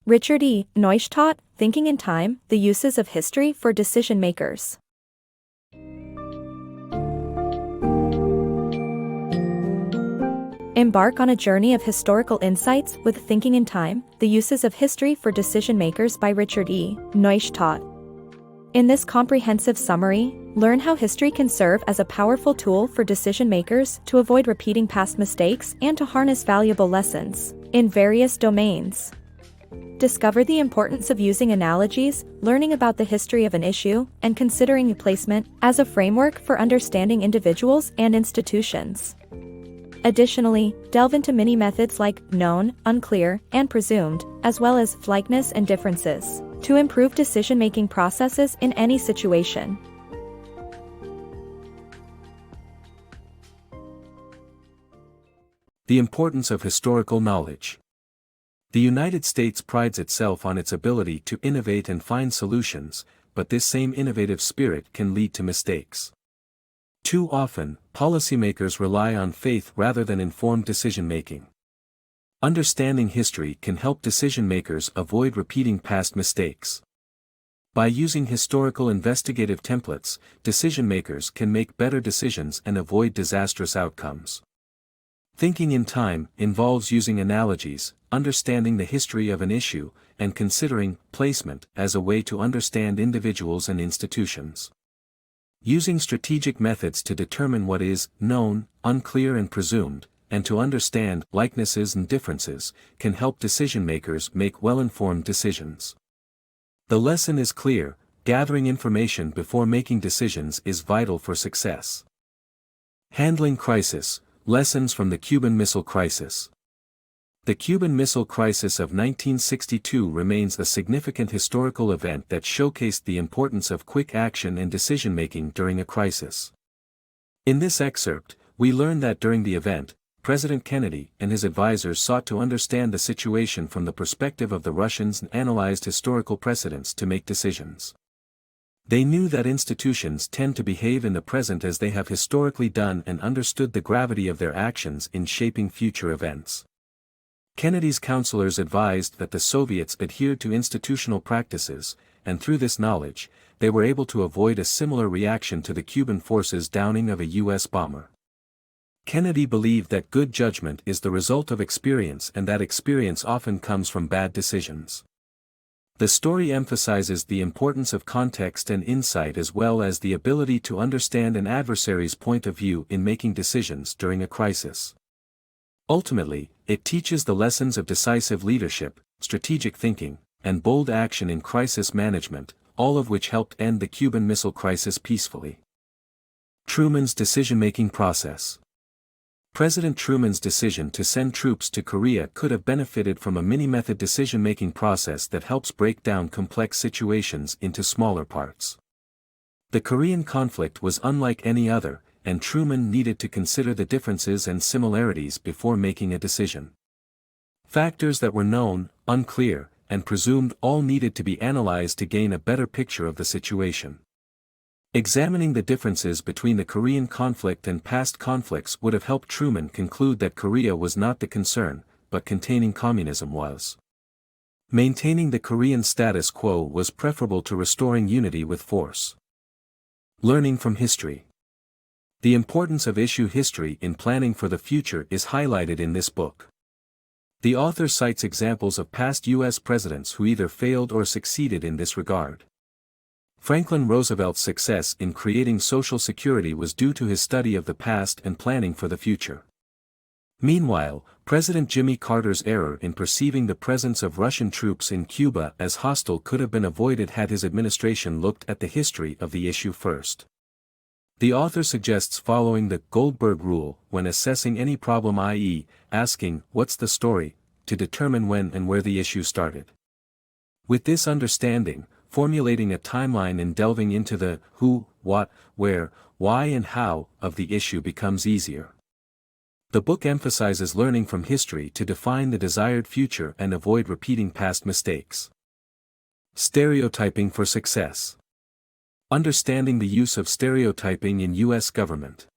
RichardENeustadt, Thinking in Time, The Uses of History for Decision Makers. Embark on a journey of historical insights with Thinking in Time, The Uses of History for Decision Makers by RichardENeustadt. In this comprehensive summary, learn how history can serve as a powerful tool for decision makers to avoid repeating past mistakes and to harness valuable lessons in various domains. Discover the importance of using analogies, learning about the history of an issue, and considering placement as a framework for understanding individuals and institutions. Additionally, delve into many methods like known, unclear, and presumed, as well as likeness and differences, to improve decision-making processes in any situation. The importance of historical knowledge. The United States prides itself on its ability to innovate and find solutions, but this same innovative spirit can lead to mistakes. Too often, policymakers rely on faith rather than informed decision-making. Understanding history can help decision-makers avoid repeating past mistakes. By using historical investigative templates, decision-makers can make better decisions and avoid disastrous outcomes. Thinking in Time involves using analogies, understanding the history of an issue, and considering placement as a way to understand individuals and institutions. Using strategic methods to determine what is known, unclear, and presumed, and to understand likenesses and differences, can help decision-makers make well-informed decisions. The lesson is clear: gathering information before making decisions is vital for success. Handling crisis. Lessons from the Cuban Missile Crisis. The Cuban Missile Crisis of 1962 remains a significant historical event that showcased the importance of quick action and decision-making during a crisis. In this excerpt, we learn that during the event, President Kennedy and his advisors sought to understand the situation from the perspective of the Russians and analyzed historical precedents to make decisions. They knew that institutions tend to behave in the present as they have historically done and understood the gravity of their actions in shaping future events. Kennedy's counselors advised that the Soviets adhered to institutional practices, and through this knowledge, they were able to avoid a similar reaction to the Cuban forces' downing of a U.S. bomber. Kennedy believed that good judgment is the result of experience and that experience often comes from bad decisions. The story emphasizes the importance of context and insight as well as the ability to understand an adversary's point of view in making decisions during a crisis. Ultimately, it teaches the lessons of decisive leadership, strategic thinking, and bold action in crisis management, all of which helped end the Cuban Missile Crisis peacefully. Truman's decision-making process. President Truman's decision to send troops to Korea could have benefited from a mini-method decision-making process that helps break down complex situations into smaller parts. The Korean conflict was unlike any other, and Truman needed to consider the differences and similarities before making a decision. Factors that were known, unclear, and presumed all needed to be analyzed to gain a better picture of the situation. Examining the differences between the Korean conflict and past conflicts would have helped Truman conclude that Korea was not the concern, but containing communism was. Maintaining the Korean status quo was preferable to restoring unity with force. Learning from history. The importance of issue history in planning for the future is highlighted in this book. The author cites examples of past U.S. presidents who either failed or succeeded in this regard. Franklin Roosevelt's success in creating Social Security was due to his study of the past and planning for the future. Meanwhile, President Jimmy Carter's error in perceiving the presence of Russian troops in Cuba as hostile could have been avoided had his administration looked at the history of the issue first. The author suggests following the Goldberg rule when assessing any problem, i.e., asking, "What's the story?" to determine when and where the issue started. With this understanding, formulating a timeline and delving into the who, what, where, why and how of the issue becomes easier. The book emphasizes learning from history to define the desired future and avoid repeating past mistakes. Stereotyping for success. Understanding the use of stereotyping in U.S. government.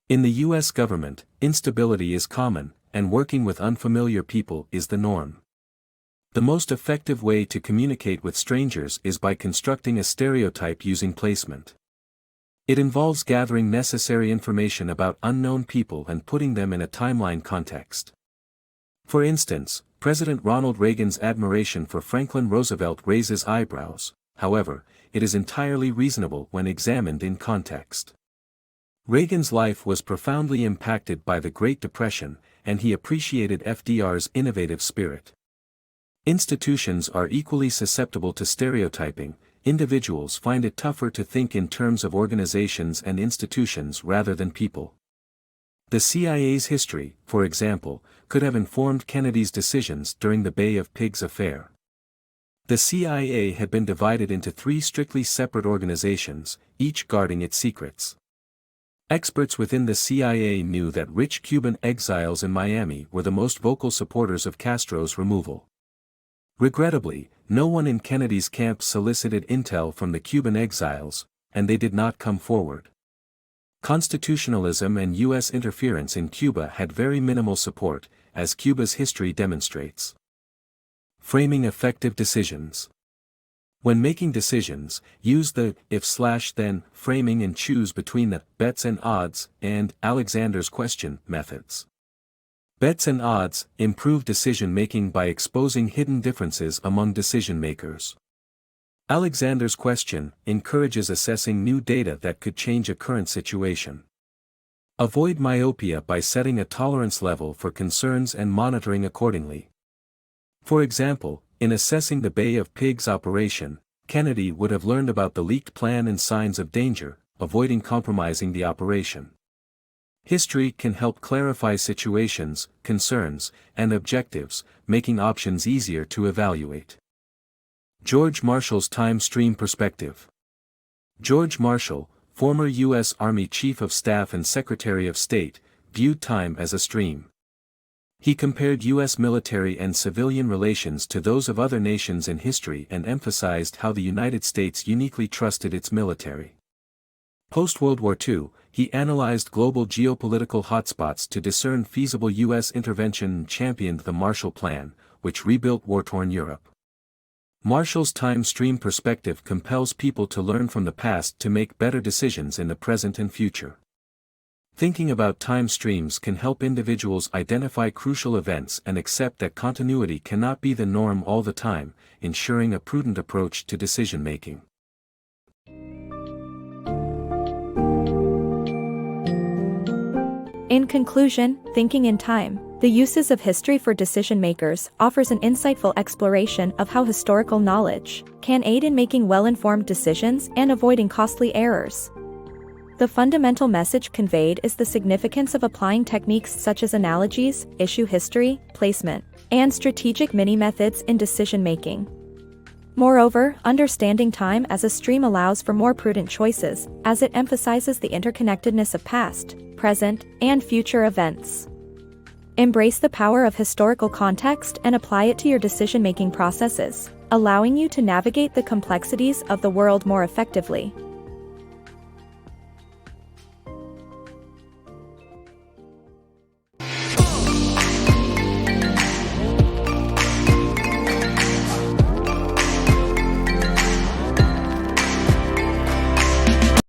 In the U.S. government, instability is common, and working with unfamiliar people is the norm. The most effective way to communicate with strangers is by constructing a stereotype using placement. It involves gathering necessary information about unknown people and putting them in a timeline context. For instance, President Ronald Reagan's admiration for Franklin Roosevelt raises eyebrows. However, it is entirely reasonable when examined in context. Reagan's life was profoundly impacted by the Great Depression, and he appreciated FDR's innovative spirit. Institutions are equally susceptible to stereotyping. Individuals find it tougher to think in terms of organizations and institutions rather than people. The CIA's history, for example, could have informed Kennedy's decisions during the Bay of Pigs affair. The CIA had been divided into 3 strictly separate organizations, each guarding its secrets. Experts within the CIA knew that rich Cuban exiles in Miami were the most vocal supporters of Castro's removal. Regrettably, no one in Kennedy's camp solicited intel from the Cuban exiles, and they did not come forward. Constitutionalism and U.S. interference in Cuba had very minimal support, as Cuba's history demonstrates. Framing effective decisions. When making decisions, use the if/then framing and choose between the bets and odds and Alexander's question methods. Bets and odds improve decision-making by exposing hidden differences among decision-makers. Alexander's question encourages assessing new data that could change a current situation. Avoid myopia by setting a tolerance level for concerns and monitoring accordingly. For example, in assessing the Bay of Pigs operation, Kennedy would have learned about the leaked plan and signs of danger, avoiding compromising the operation. History can help clarify situations, concerns, and objectives, making options easier to evaluate. George Marshall's time stream perspective. George Marshall, former U.S. Army Chief of Staff and Secretary of State, viewed time as a stream. He compared U.S. military and civilian relations to those of other nations in history and emphasized how the United States uniquely trusted its military. Post-World War II, he analyzed global geopolitical hotspots to discern feasible U.S. intervention and championed the Marshall Plan, which rebuilt war-torn Europe. Marshall's time stream perspective compels people to learn from the past to make better decisions in the present and future. Thinking about time streams can help individuals identify crucial events and accept that continuity cannot be the norm all the time, ensuring a prudent approach to decision-making. In conclusion, Thinking in Time, The Uses of History for Decision Makers offers an insightful exploration of how historical knowledge can aid in making well-informed decisions and avoiding costly errors. The fundamental message conveyed is the significance of applying techniques such as analogies, issue history, placement, and strategic mini-methods in decision-making. Moreover, understanding time as a stream allows for more prudent choices, as it emphasizes the interconnectedness of past, present, and future events. Embrace the power of historical context and apply it to your decision-making processes, allowing you to navigate the complexities of the world more effectively.